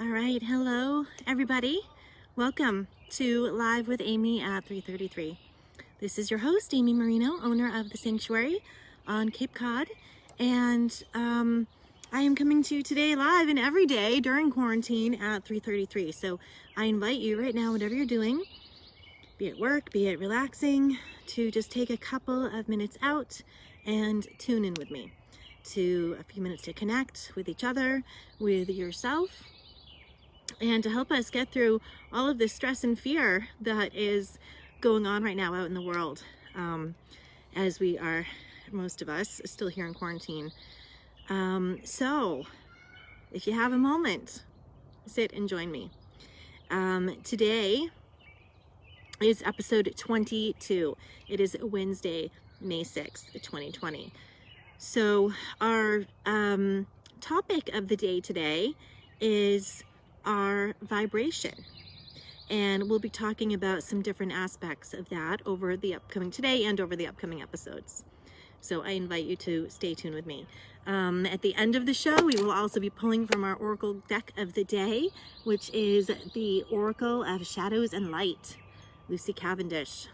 All right, hello everybody. Welcome to Live with Amy at 3:33. This is your host, Amy Marino, owner of the Sanctuary on Cape Cod, and I am coming to you today live and every day during quarantine at 3:33. So I invite you right now, whatever you're doing, be it work, be it relaxing, to just take a couple of minutes out and tune in with me. To a few minutes to connect with each other, with yourself, and to help us get through all of this stress and fear that is going on right now out in the world, as we are, most of us, still here in quarantine. So if you have a moment, sit and join me. Today is episode 22. It is Wednesday, May 6th, 2020. So our topic of the day today is our vibration, and we'll be talking about some different aspects of that over the upcoming today and over the upcoming episodes. So I invite you to stay tuned with me. At the end of the show, we will also be pulling from our Oracle deck of the day, which is the Oracle of Shadows and Light, Lucy Cavendish.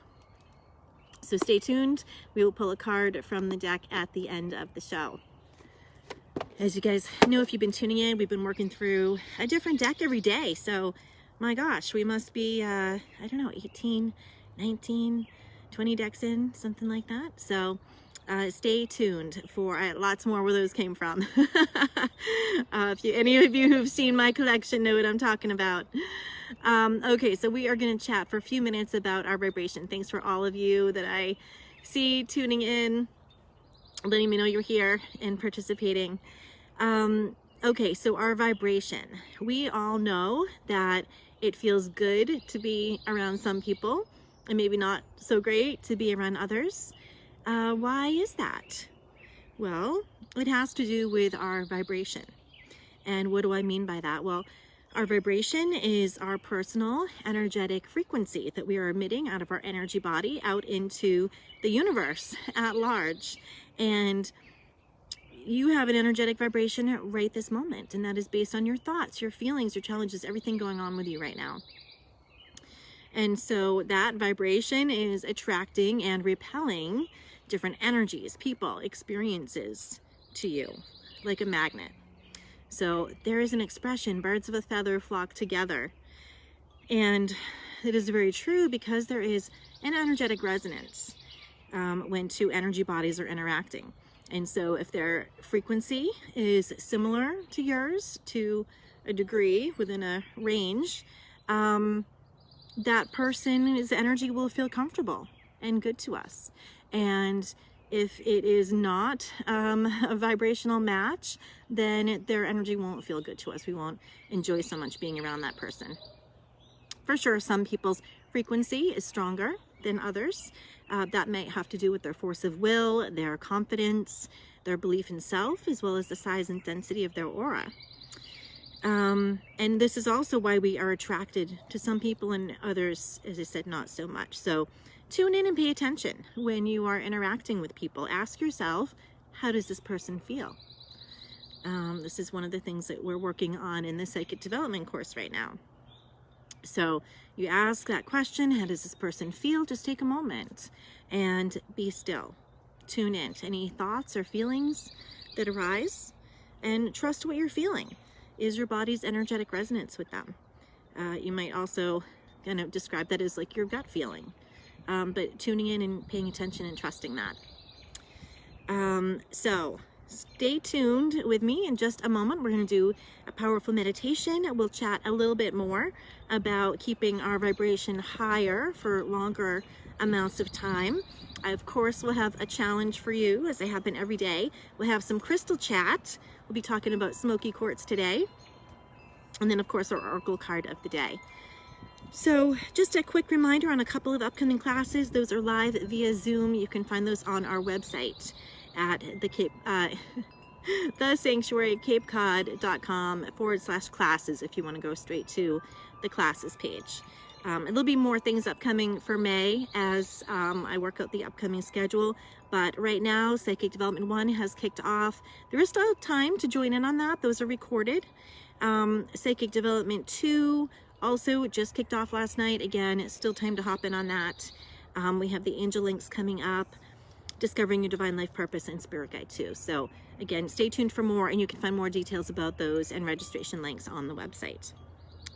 So stay tuned. We will pull a card from the deck at the end of the show. As you guys know, if you've been tuning in, we've been working through a different deck every day. So my gosh, we must be, 18, 19, 20 decks in, something like that. So stay tuned for lots more where those came from. If any of you who've seen my collection know what I'm talking about. Okay, so we are going to chat for a few minutes about our vibration. Thanks for all of you that I see tuning in, letting me know you're here and participating. Okay, so our vibration. We all know that it feels good to be around some people and maybe not so great to be around others. Why is that? Well, it has to do with our vibration. And what do I mean by that? Well, our vibration is our personal energetic frequency that we are emitting out of our energy body out into the universe at large. And you have an energetic vibration right this moment, and that is based on your thoughts, your feelings, your challenges, everything going on with you right now. And so that vibration is attracting and repelling different energies, people, experiences to you, like a magnet. So there is an expression, birds of a feather flock together. And it is very true because there is an energetic resonance when two energy bodies are interacting. And so if their frequency is similar to yours to a degree within a range, that person's energy will feel comfortable and good to us. And if it is not a vibrational match, then their energy won't feel good to us. We won't enjoy so much being around that person. For sure, some people's frequency is stronger than others. That might have to do with their force of will, their confidence, their belief in self, as well as the size and density of their aura. And this is also why we are attracted to some people and others, as I said, not so much. So tune in and pay attention when you are interacting with people. Ask yourself, how does this person feel? This is one of the things that we're working on in the psychic development course right now. So you ask that question, how does this person feel? Just take a moment and be still. Tune in to any thoughts or feelings that arise and trust what you're feeling is your body's energetic resonance with them. You might also kind of describe that as like your gut feeling, but tuning in and paying attention and trusting that. So stay tuned with me. In just a moment, we're going to do a powerful meditation. We'll chat a little bit more about keeping our vibration higher for longer amounts of time. I, of course, will have a challenge for you, as I happen every day. We'll have some crystal chat. We'll be talking about Smokey Quartz today. And then, of course, our Oracle card of the day. So just a quick reminder on a couple of upcoming classes. Those are live via Zoom. You can find those on our website at thesanctuarycapecod.com/classes if you want to go straight to the classes page. There'll be more things upcoming for May as I work out the upcoming schedule. But right now, Psychic Development 1 has kicked off. There is still time to join in on that. Those are recorded. Psychic Development 2 also just kicked off last night. Again, it's still time to hop in on that. We have the Angel Links coming up, Discovering Your Divine Life Purpose, and Spirit Guide 2. So again, stay tuned for more, and you can find more details about those and registration links on the website.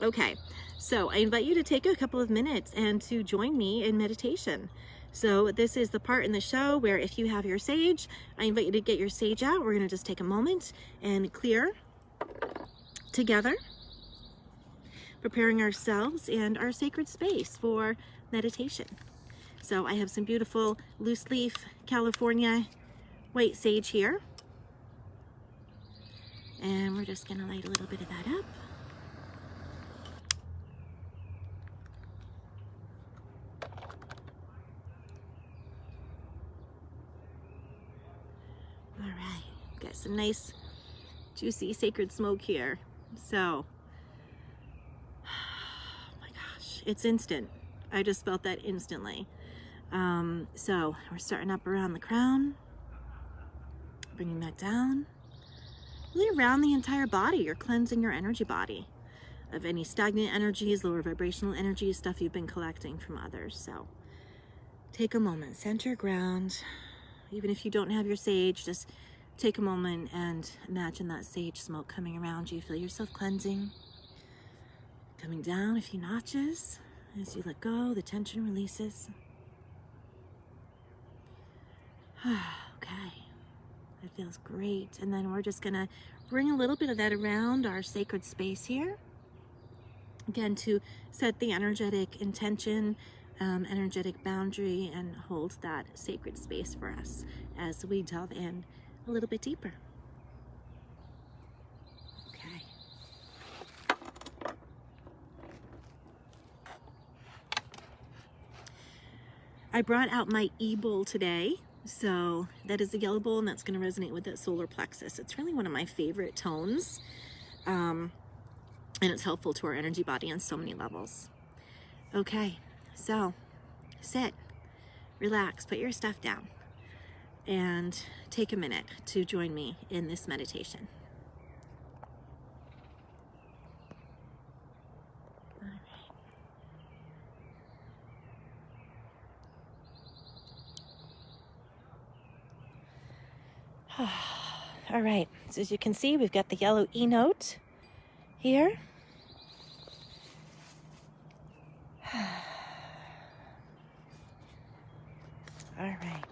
Okay, so I invite you to take a couple of minutes and to join me in meditation. So this is the part in the show where if you have your sage, I invite you to get your sage out. We're going to just take a moment and clear together, preparing ourselves and our sacred space for meditation. So I have some beautiful loose leaf California white sage here. And we're just going to light a little bit of that up. All right, got some nice juicy sacred smoke here. So, oh my gosh, it's instant. I just felt that instantly. So we're starting up around the crown, bringing that down, really around the entire body. You're cleansing your energy body of any stagnant energies, lower vibrational energies, stuff you've been collecting from others. So take a moment, center ground. Even if you don't have your sage, just take a moment and imagine that sage smoke coming around you. Feel yourself cleansing, coming down a few notches. As you let go, the tension releases. Okay, that feels great. And then we're just gonna bring a little bit of that around our sacred space here. Again, to set the energetic intention, energetic boundary, and hold that sacred space for us as we delve in a little bit deeper. Okay. I brought out my e-bowl today. So that is the yellow bowl, and that's going to resonate with that solar plexus. It's really one of my favorite tones. And it's helpful to our energy body on so many levels. Okay, so sit, relax, put your stuff down, and take a minute to join me in this meditation. All right, so as you can see, we've got the yellow E note here. All right.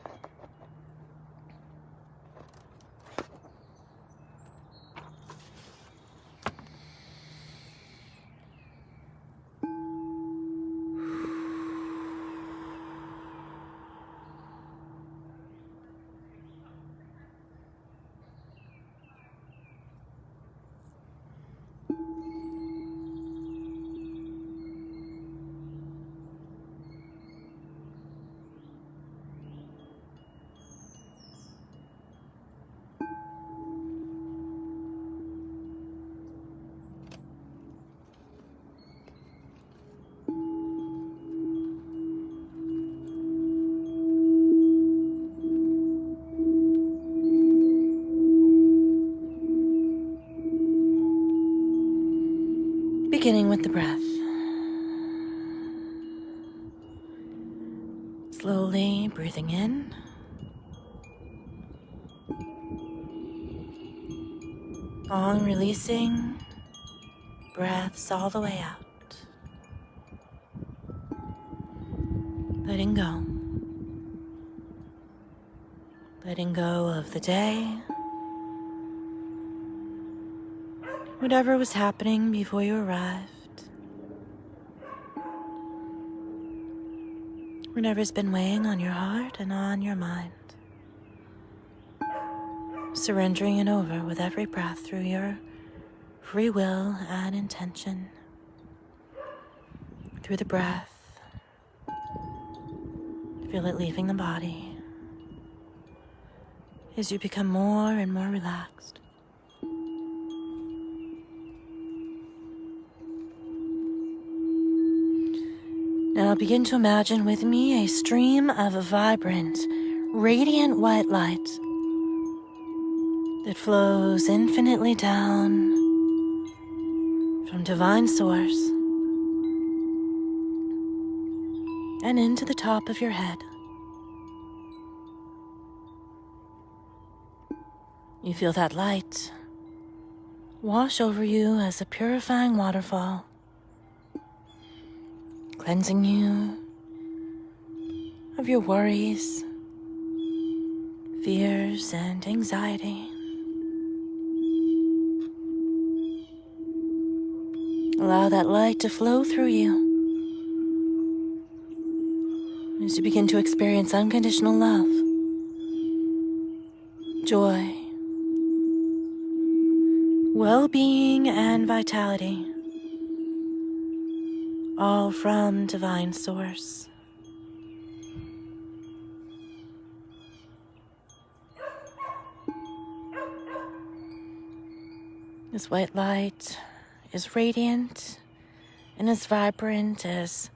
Beginning with the breath. Slowly breathing in. Long releasing breaths all the way out. Letting go. Letting go of the day. Whatever was happening before you arrived. Whatever's been weighing on your heart and on your mind. Surrendering it over with every breath through your free will and intention. Through the breath. Feel it leaving the body as you become more and more relaxed. Now begin to imagine with me a stream of vibrant, radiant white light that flows infinitely down from divine source and into the top of your head. You feel that light wash over you as a purifying waterfall, cleansing you of your worries, fears, and anxiety. Allow that light to flow through you as you begin to experience unconditional love, joy, well-being, and vitality, all from divine source. This white light is radiant and as vibrant as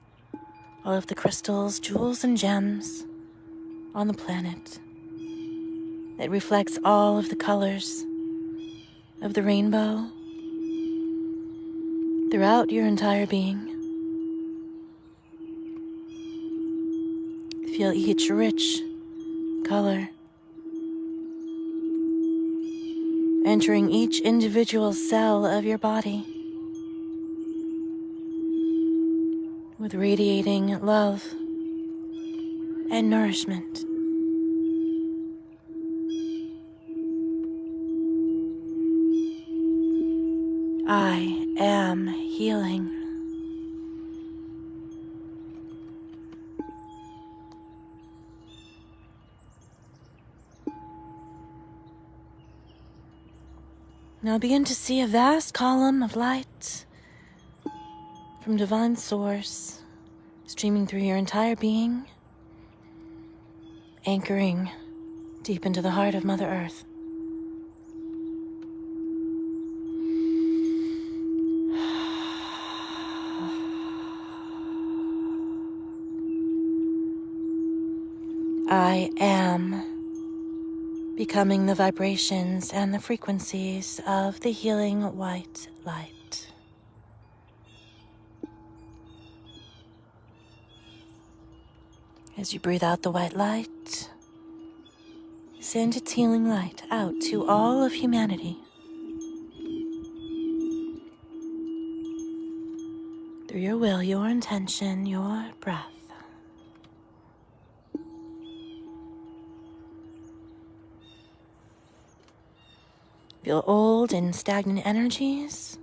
all of the crystals, jewels, and gems on the planet. It reflects all of the colors of the rainbow throughout your entire being. Feel each rich color entering each individual cell of your body with radiating love and nourishment. I am healing. Now begin to see a vast column of light from divine source streaming through your entire being, anchoring deep into the heart of Mother Earth. I am becoming the vibrations and the frequencies of the healing white light. As you breathe out the white light, send its healing light out to all of humanity through your will, your intention, your breath. Feel old and stagnant energies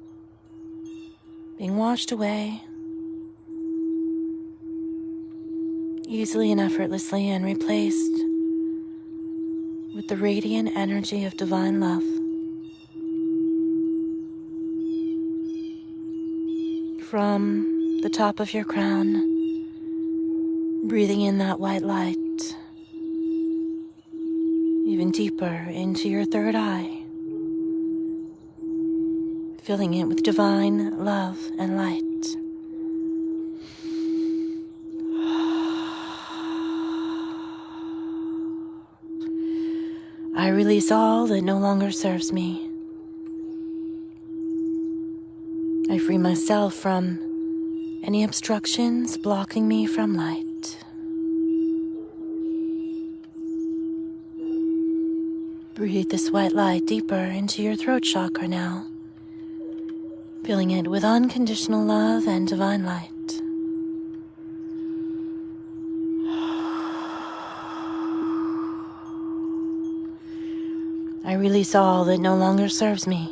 being washed away easily and effortlessly and replaced with the radiant energy of divine love. From the top of your crown, breathing in that white light, even deeper into your third eye, filling it with divine love and light. I release all that no longer serves me. I free myself from any obstructions blocking me from light. Breathe this white light deeper into your throat chakra now, filling it with unconditional love and divine light. I release all that no longer serves me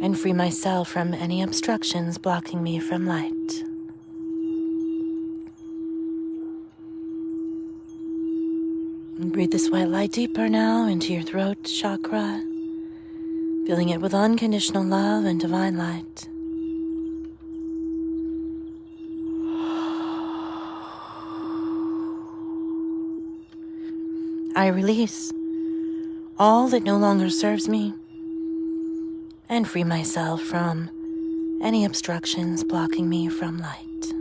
and free myself from any obstructions blocking me from light. And breathe this white light deeper now into your throat chakra, filling it with unconditional love and divine light. I release all that no longer serves me and free myself from any obstructions blocking me from light.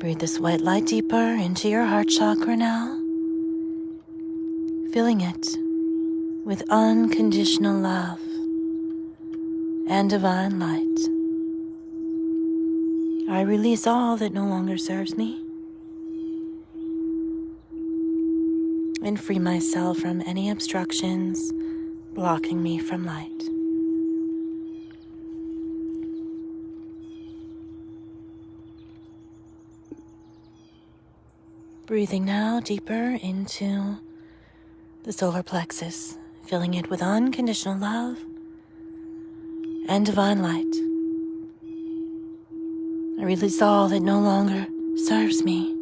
Breathe this white light deeper into your heart chakra now, filling it with unconditional love and divine light. I release all that no longer serves me and free myself from any obstructions blocking me from light. Breathing now deeper into the solar plexus, filling it with unconditional love and divine light. I release all that no longer serves me,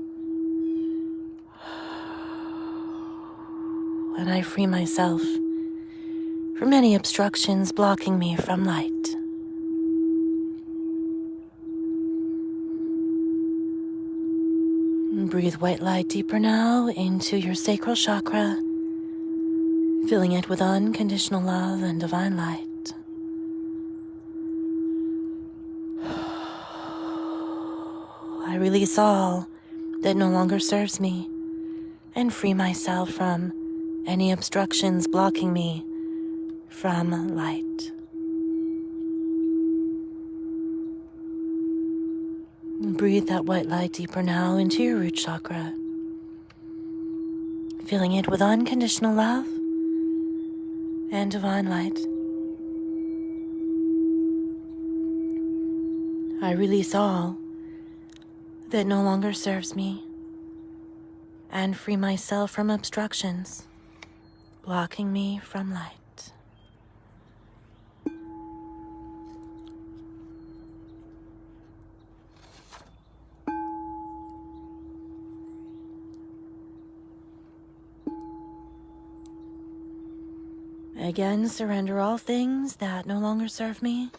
and I free myself from any obstructions blocking me from light. And breathe white light deeper now into your sacral chakra, filling it with unconditional love and divine light. I release all that no longer serves me and free myself from any obstructions blocking me from light. And breathe that white light deeper now into your root chakra, filling it with unconditional love and divine light. I release all that no longer serves me and free myself from obstructions blocking me from light. Again, surrender all things that no longer serve me.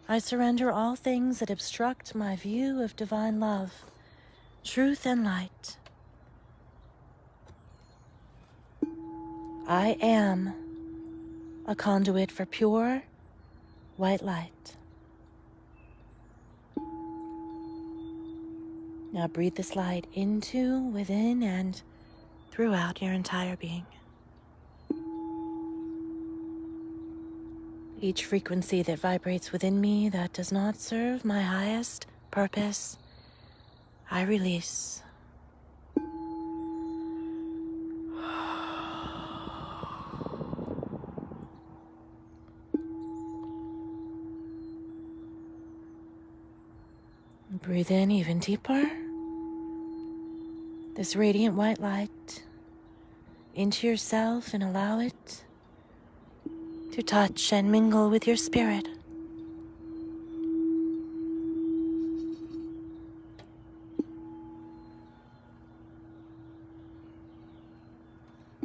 I surrender all things that obstruct my view of divine love, truth, and light. I am a conduit for pure, white light. Now breathe this light into, within, and throughout your entire being. Each frequency that vibrates within me that does not serve my highest purpose, I release. Breathe in even deeper. This radiant white light into yourself and allow it to touch and mingle with your spirit.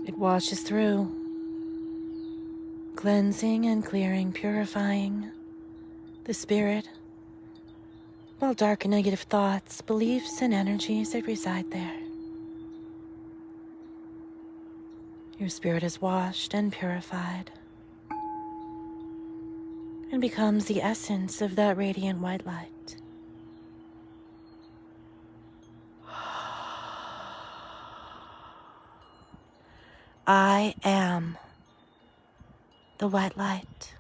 It washes through, cleansing and clearing, purifying the spirit, all dark and negative thoughts, beliefs, and energies that reside there. Your spirit is washed and purified and becomes the essence of that radiant white light. I am the white light.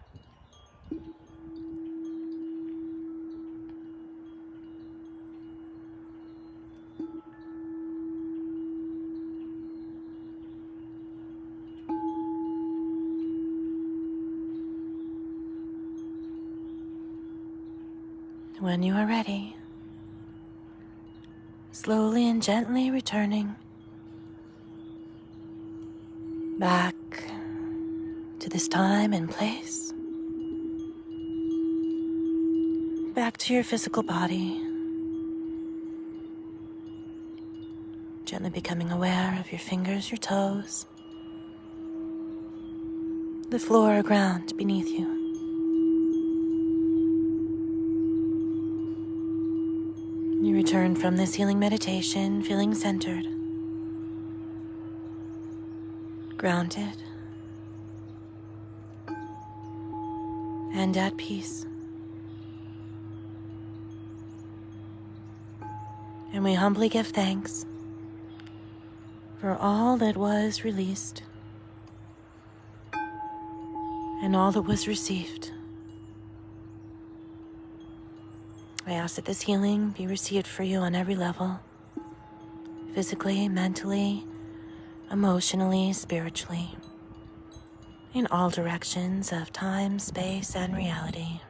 When you are ready, slowly and gently returning back to this time and place, back to your physical body, gently becoming aware of your fingers, your toes, the floor or ground beneath you. You return from this healing meditation feeling centered, grounded, and at peace. And we humbly give thanks for all that was released and all that was received. I ask that this healing be received for you on every level, physically, mentally, emotionally, spiritually, in all directions of time, space, and reality.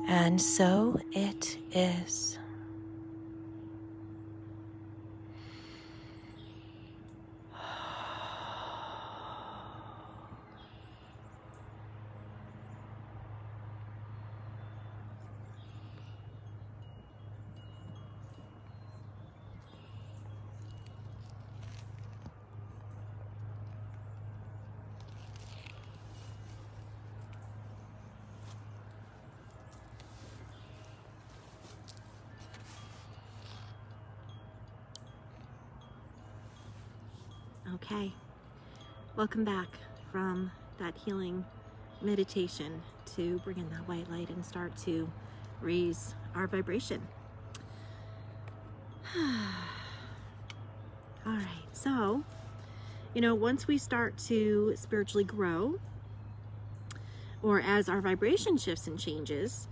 And so it is. Okay, welcome back from that healing meditation to bring in that white light and start to raise our vibration. All right, so, once we start to spiritually grow, or as our vibration shifts and changes,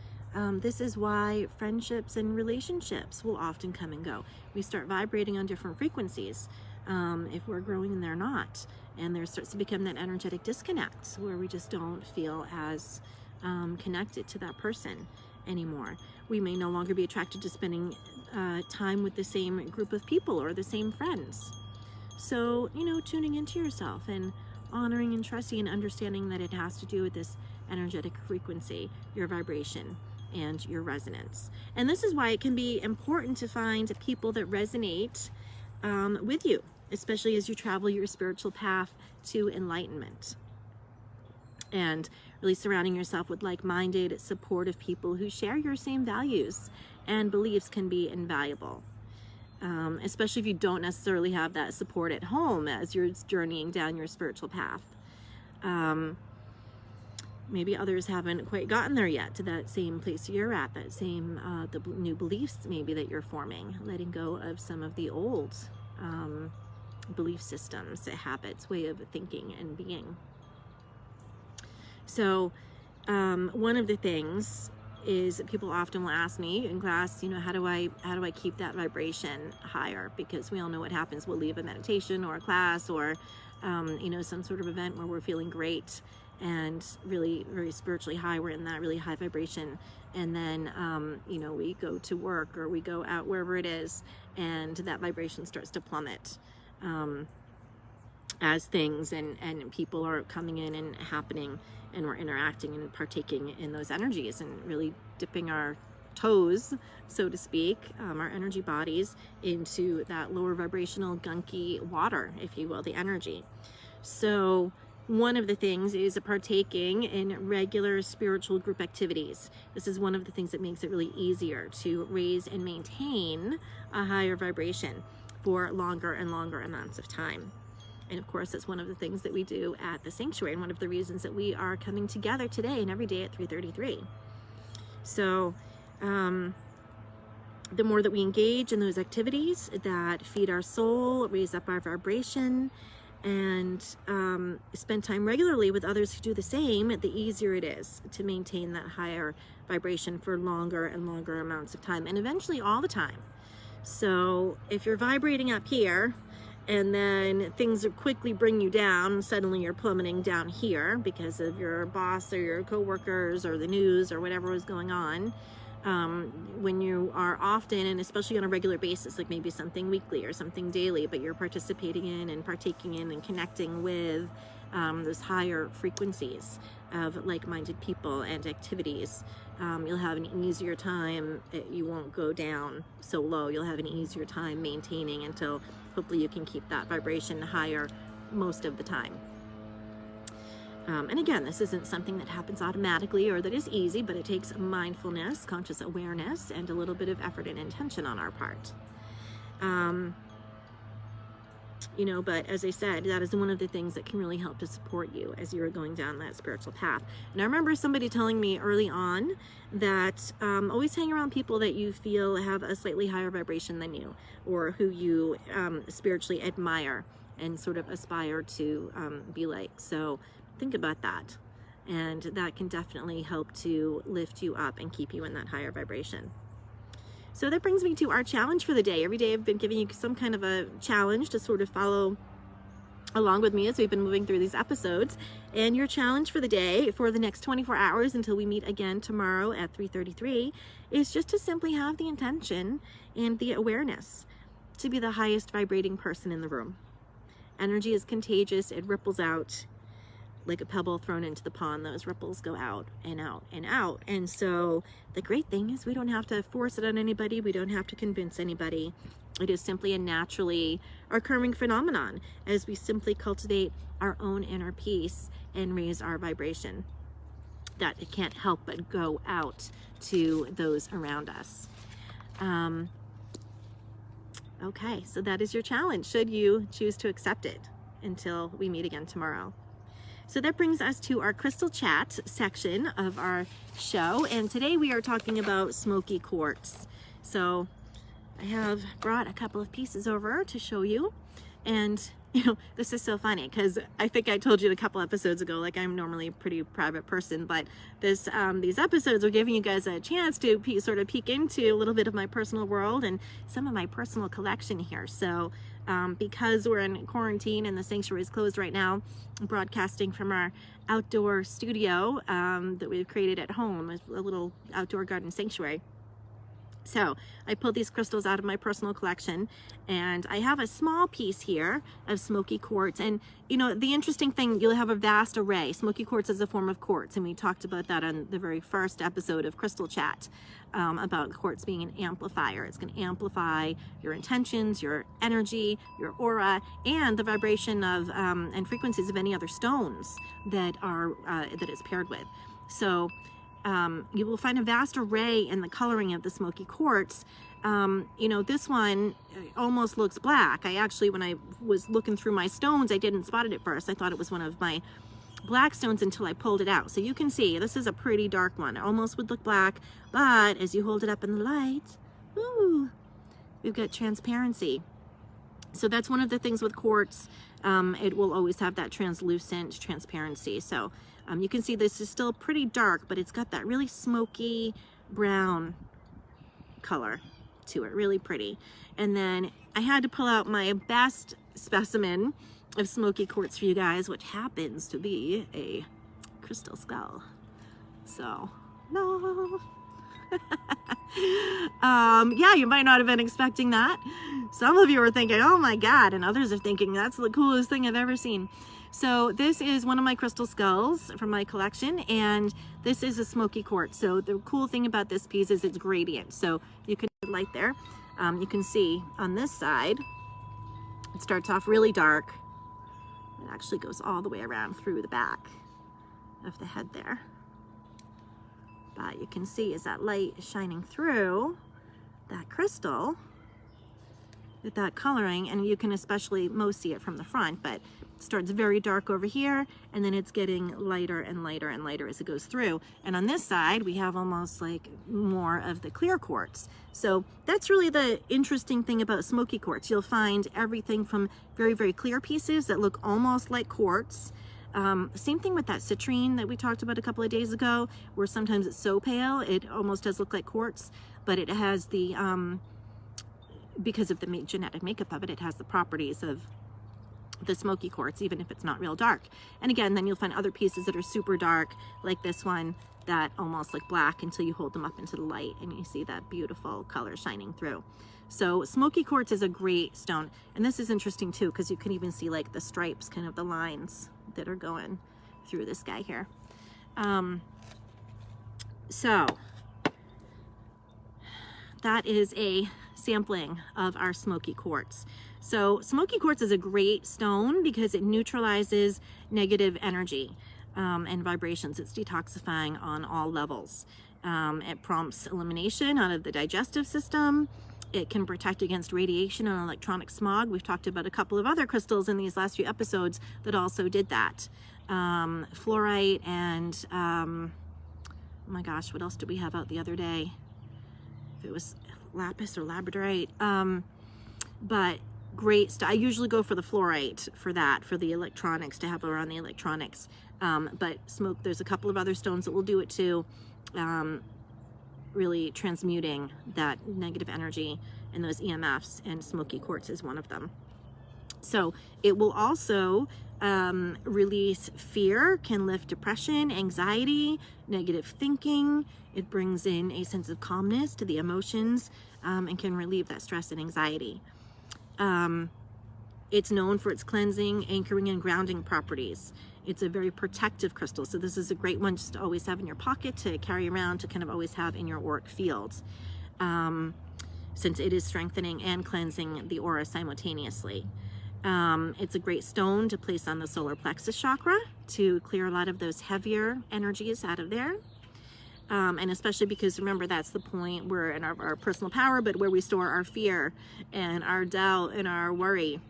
this is why friendships and relationships will often come and go. We start vibrating on different frequencies. If we're growing and they're not, and there starts to become that energetic disconnect where we just don't feel as connected to that person anymore. We may no longer be attracted to spending time with the same group of people or the same friends. So, tuning into yourself and honoring and trusting and understanding that it has to do with this energetic frequency, your vibration, and your resonance. And this is why it can be important to find people that resonate with you, especially as you travel your spiritual path to enlightenment. And really surrounding yourself with like-minded, supportive people who share your same values and beliefs can be invaluable. Especially if you don't necessarily have that support at home as you're journeying down your spiritual path. Maybe others haven't quite gotten there yet, to that same place you're at, that same the new beliefs maybe that you're forming, letting go of some of the old belief systems, habits, way of thinking and being. So one of the things is that people often will ask me in class, how do I keep that vibration higher? Because we all know what happens. We'll leave a meditation or a class or some sort of event where we're feeling great and really very spiritually high. We're in that really high vibration, and then we go to work or we go out wherever it is, and that vibration starts to plummet as things and people are coming in and happening, and we're interacting and partaking in those energies and really dipping our toes, so to speak, our energy bodies into that lower vibrational gunky water, if you will, the energy. So one of the things is partaking in regular spiritual group activities. This is one of the things that makes it really easier to raise and maintain a higher vibration for longer and longer amounts of time. And of course, that's one of the things that we do at the sanctuary, and one of the reasons that we are coming together today and every day at 3:33. So the more that we engage in those activities that feed our soul, raise up our vibration, and spend time regularly with others who do the same, the easier it is to maintain that higher vibration for longer and longer amounts of time, and eventually all the time. So if you're vibrating up here and then things quickly bring you down, suddenly you're plummeting down here because of your boss or your coworkers or the news or whatever is going on, when you are often, and especially on a regular basis, like maybe something weekly or something daily, but you're participating in and partaking in and connecting with those higher frequencies of like-minded people and activities, you'll have an easier time. You won't go down so low. You'll have an easier time maintaining until hopefully you can keep that vibration higher most of the time. And again, this isn't something that happens automatically or that is easy, but it takes mindfulness, conscious awareness, and a little bit of effort and intention on our part. you know, but as I said, that is one of the things that can really help to support you as you're going down that spiritual path. And I remember somebody telling me early on that always hang around people that you feel have a slightly higher vibration than you, or who you spiritually admire and sort of aspire to be like. So think about that. And that can definitely help to lift you up and keep you in that higher vibration. So that brings me to our challenge for the day. Every day I've been giving you some kind of a challenge to sort of follow along with me as we've been moving through these episodes. And your challenge for the day, for the next 24 hours until we meet again tomorrow at 3:33, is just to simply have the intention and the awareness to be the highest vibrating person in the room. Energy is contagious. It ripples out like a pebble thrown into the pond. Those ripples go out and out and out. And so the great thing is we don't have to force it on anybody. We don't have to convince anybody. It is simply a naturally occurring phenomenon as we simply cultivate our own inner peace and raise our vibration, that it can't help but go out to those around us. Okay, so that is your challenge, should you choose to accept it, until we meet again tomorrow. So that brings us to our crystal chat section of our show. And today we are talking about smoky quartz. So I have brought a couple of pieces over to show you. And, you know, this is so funny because I think I told you a couple episodes ago, like I'm normally a pretty private person, but these episodes are giving you guys a chance to sort of peek into a little bit of my personal world and some of my personal collection here. So because we're in quarantine and the sanctuary is closed right now, I'm broadcasting from our outdoor studio that we've created at home, a little outdoor garden sanctuary. So I pulled these crystals out of my personal collection, and I have a small piece here of smoky quartz. And you know, the interesting thing, you'll have a vast array. Smoky quartz is a form of quartz, and we talked about that on the very first episode of Crystal Chat, about quartz being an amplifier. It's going to amplify your intentions, your energy, your aura, and the vibration of and frequencies of any other stones that it's paired with. So you will find a vast array in the coloring of the smoky quartz. You know, this one almost looks black. I actually, when I was looking through my stones, I didn't spot it at first. I thought it was one of my black stones until I pulled it out. So you can see this is a pretty dark one. It almost would look black, but as you hold it up in the light, ooh, we've got transparency. So that's one of the things with quartz. It will always have that translucent transparency. So you can see this is still pretty dark, but it's got that really smoky brown color to it, really pretty. And then I had to pull out my best specimen of smoky quartz for you guys, which happens to be a crystal skull. So, no. Yeah, you might not have been expecting that. Some of you are thinking, oh my God, and others are thinking, that's the coolest thing I've ever seen. So this is one of my crystal skulls from my collection, and this is a smoky quartz. So the cool thing about this piece is it's gradient. So you can see the light there. You can see on this side, it starts off really dark. It actually goes all the way around through the back of the head there. But you can see as that light is shining through that crystal with that coloring, and you can especially most see it from the front, but it starts very dark over here, and then it's getting lighter and lighter and lighter as it goes through. And on this side, we have almost like more of the clear quartz. So that's really the interesting thing about smoky quartz. You'll find everything from very, very clear pieces that look almost like quartz. Same thing with that citrine that we talked about a couple of days ago, where sometimes it's so pale, it almost does look like quartz, but it has the, because of the genetic makeup of it, it has the properties of the smoky quartz, even if it's not real dark. And again, then you'll find other pieces that are super dark, like this one, that almost look black until you hold them up into the light and you see that beautiful color shining through. So smoky quartz is a great stone. And this is interesting too, because you can even see like the stripes, kind of the lines that are going through this guy here. So that is a sampling of our smoky quartz. So smoky quartz is a great stone because it neutralizes negative energy and vibrations. It's detoxifying on all levels. It prompts elimination out of the digestive system. It can protect against radiation and electronic smog. We've talked about a couple of other crystals in these last few episodes that also did that. Fluorite and, oh my gosh, what else did we have out the other day? If it was lapis or labradorite. But great stuff. I usually go for the fluorite for that, for the electronics, to have around the electronics. But there's a couple of other stones that will do it too. Really transmuting that negative energy and those EMFs, and smoky quartz is one of them. So it will also release fear, can lift depression, anxiety, negative thinking. It brings in a sense of calmness to the emotions, and can relieve that stress and anxiety. It's known for its cleansing, anchoring, and grounding properties. It's a very protective crystal, so this is a great one just to always have in your pocket, to carry around, to kind of always have in your auric field, since it is strengthening and cleansing the aura simultaneously. It's a great stone to place on the solar plexus chakra to clear a lot of those heavier energies out of there. And especially because, remember, that's the point where in our personal power, but where we store our fear and our doubt and our worry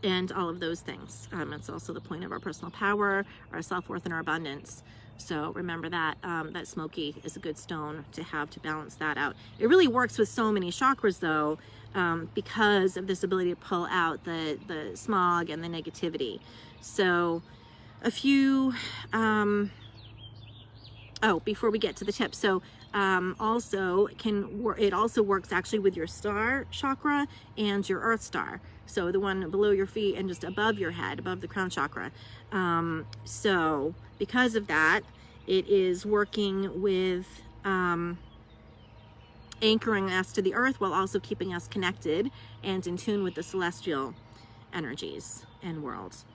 and all of those things. It's also the point of our personal power, our self-worth, and our abundance. So remember that that Smokey is a good stone to have to balance that out. It really works with so many chakras though, because of this ability to pull out the smog and the negativity. So a few, before we get to the tips, so it also works actually with your star chakra and your earth star. So the one below your feet and just above your head, above the crown chakra. So because of that, it is working with anchoring us to the earth while also keeping us connected and in tune with the celestial energies and worlds.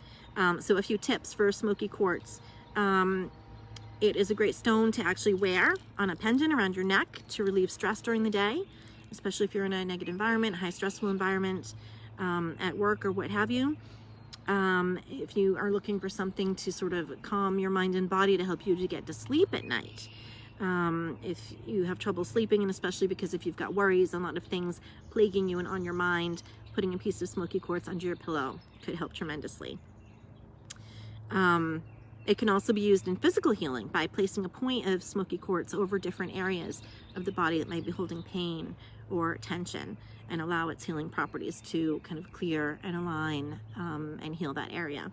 So a few tips for smoky quartz. It is a great stone to actually wear on a pendant around your neck to relieve stress during the day, especially if you're in a negative environment, high stressful environment, at work or what have you. If you are looking for something to sort of calm your mind and body to help you to get to sleep at night. If you have trouble sleeping, and especially because if you've got worries and a lot of things plaguing you and on your mind, putting a piece of smoky quartz under your pillow could help tremendously. It can also be used in physical healing by placing a point of smoky quartz over different areas of the body that might be holding pain or tension, and allow its healing properties to kind of clear and align and heal that area.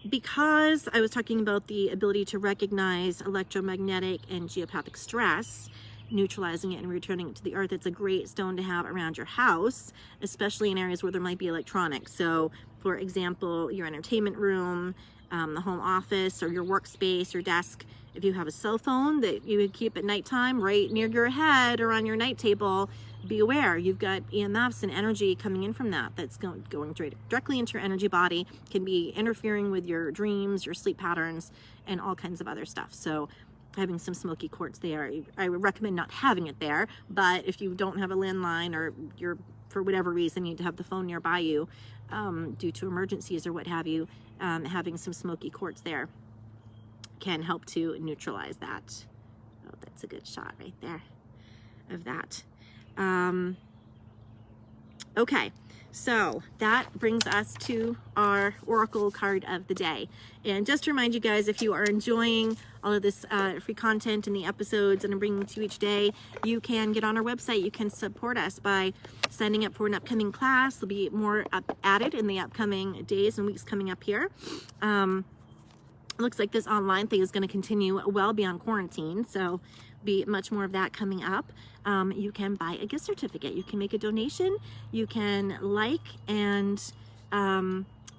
Because I was talking about the ability to recognize electromagnetic and geopathic stress, neutralizing it and returning it to the earth, it's a great stone to have around your house, especially in areas where there might be electronics. So for example, your entertainment room, the home office, or your workspace, your desk. If you have a cell phone that you would keep at nighttime right near your head or on your night table, be aware you've got EMFs and energy coming in from that's going directly into your energy body, can be interfering with your dreams, your sleep patterns, and all kinds of other stuff. So having some smoky quartz there, I would recommend not having it there, but if you don't have a landline or you're, for whatever reason, need to have the phone nearby you due to emergencies or what have you, having some smoky quartz there can help to neutralize that. Oh, that's a good shot right there of that. Okay, so that brings us to our oracle card of the day. And just to remind you guys, if you are enjoying all of this free content and the episodes and I'm bringing to you each day, you can get on our website. You can support us by signing up for an upcoming class. There'll be more added in the upcoming days and weeks coming up here. Looks like this online thing is going to continue well beyond quarantine, so be much more of that coming up. You can buy a gift certificate, you can make a donation, you can like and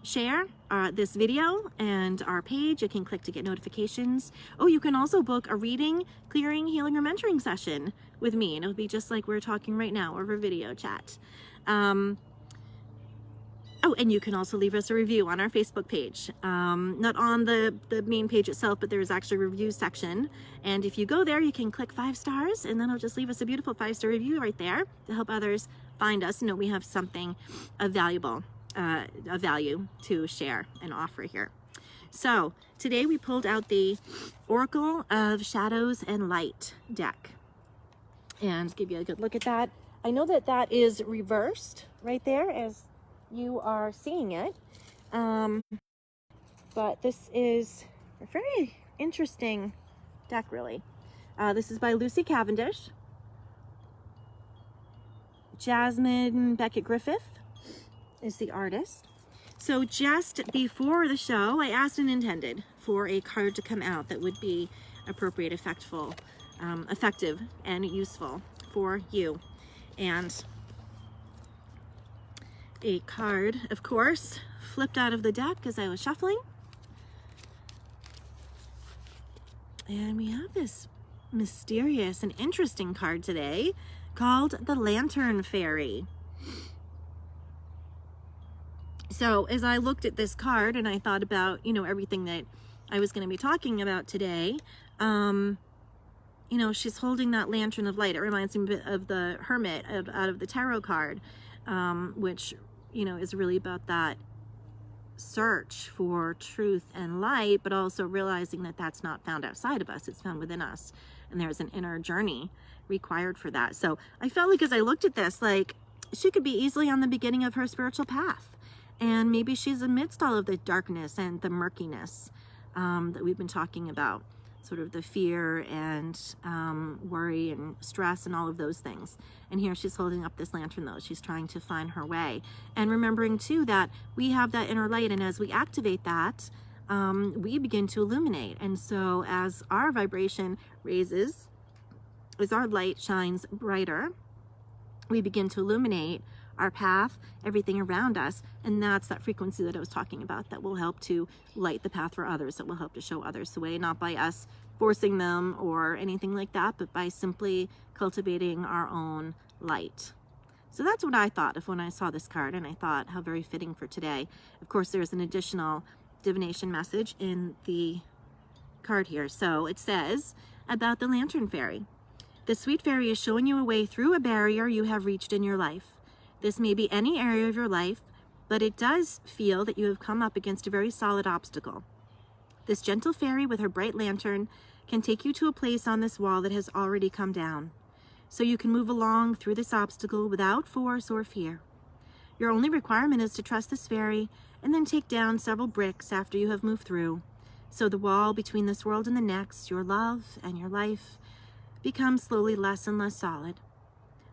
share this video and our page. You can click to get notifications. Oh, you can also book a reading, clearing, healing, or mentoring session with me, and it'll be just like we're talking right now over video chat. Oh, and you can also leave us a review on our Facebook page. Not on the main page itself, but there's actually a review section. And if you go there, you can click 5 stars, and then it'll just leave us a beautiful 5-star review right there to help others find us and know we have something of value to share and offer here. So today we pulled out the Oracle of Shadows and Light deck. and give you a good look at that. I know that that is reversed right there as you are seeing it. But this is a very interesting deck, really. This is by Lucy Cavendish. Jasmine Beckett Griffith is the artist. So just before the show, I asked and intended for a card to come out that would be appropriate, effective, and useful for you. And a card, of course, flipped out of the deck as I was shuffling. And we have this mysterious and interesting card today called the Lantern Fairy. So as I looked at this card and I thought about, everything that I was going to be talking about today, she's holding that lantern of light. It reminds me of the Hermit out of the tarot card, which, is really about that search for truth and light, but also realizing that that's not found outside of us, it's found within us. And there's an inner journey required for that. So I felt like as I looked at this, like she could be easily on the beginning of her spiritual path. And maybe she's amidst all of the darkness and the murkiness that we've been talking about, sort of the fear and worry and stress and all of those things. And here she's holding up this lantern, though. She's trying to find her way. And remembering, too, that we have that inner light, and as we activate that, we begin to illuminate. And so as our vibration raises, as our light shines brighter, we begin to illuminate our path, everything around us, and that's that frequency that I was talking about that will help to light the path for others, that will help to show others the way, not by us forcing them or anything like that, but by simply cultivating our own light. So that's what I thought of when I saw this card, and I thought how very fitting for today. Of course, there's an additional divination message in the card here. So it says about the Lantern Fairy. The sweet fairy is showing you a way through a barrier you have reached in your life. This may be any area of your life, but it does feel that you have come up against a very solid obstacle. This gentle fairy with her bright lantern can take you to a place on this wall that has already come down, so you can move along through this obstacle without force or fear. Your only requirement is to trust this fairy and then take down several bricks after you have moved through, so the wall between this world and the next, your love and your life, becomes slowly less and less solid.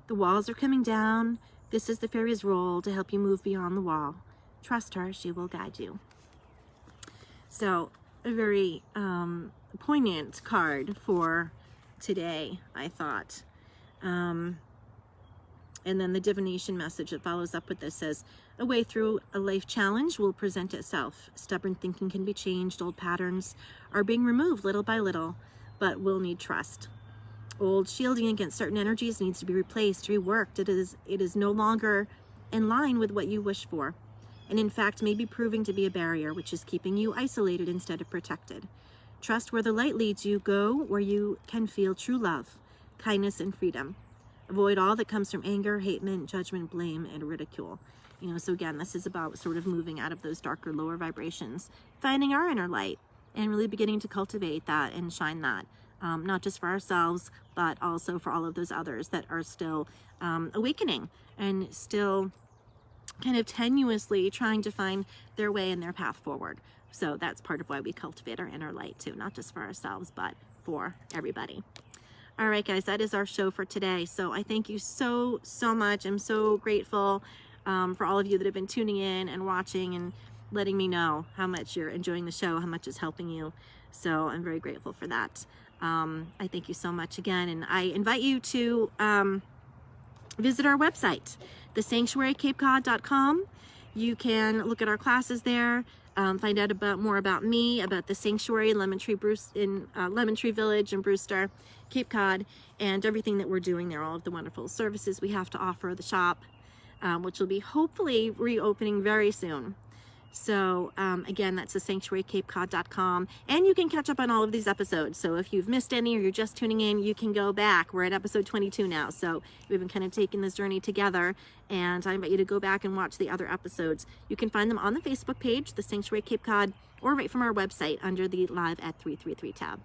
The walls are coming down. This is the fairy's role to help you move beyond the wall. Trust her, she will guide you. So, a very poignant card for today, I thought. And then the divination message that follows up with this says, a way through a life challenge will present itself. Stubborn thinking can be changed. Old patterns are being removed little by little, but will need trust. Old shielding against certain energies needs to be replaced, reworked. It is no longer in line with what you wish for, and in fact may be proving to be a barrier which is keeping you isolated instead of protected. Trust where the light leads you. Go where you can feel true love, kindness, and freedom. Avoid all that comes from anger, hate, judgment, blame, and ridicule. So again, this is about sort of moving out of those darker, lower vibrations, finding our inner light, and really beginning to cultivate that and shine that. Not just for ourselves, but also for all of those others that are still awakening and still kind of tenuously trying to find their way and their path forward. So that's part of why we cultivate our inner light too, not just for ourselves, but for everybody. All right, guys, that is our show for today. So I thank you so, so much. I'm so grateful for all of you that have been tuning in and watching and letting me know how much you're enjoying the show, how much it's helping you. So I'm very grateful for that. I thank you so much again, and I invite you to visit our website, thesanctuarycapecod.com. You can look at our classes there, find out more about me, about the Sanctuary in Lemon Tree Village in Brewster, Cape Cod, and everything that we're doing there, all of the wonderful services we have to offer, the shop, which will be hopefully reopening very soon. So again, that's the sanctuarycapecod.com, and you can catch up on all of these episodes. So if you've missed any or you're just tuning in, you can go back. We're at episode 22 now, so we've been kind of taking this journey together, and I invite you to go back and watch the other episodes. You can find them on the Facebook page, the Sanctuary Cape Cod, or right from our website under the Live at 333 tab.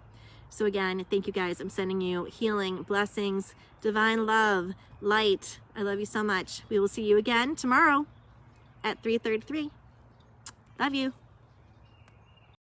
So again, thank you guys. I'm sending you healing, blessings, divine love, light. I love you so much. We will see you again tomorrow at 3:33. Love you.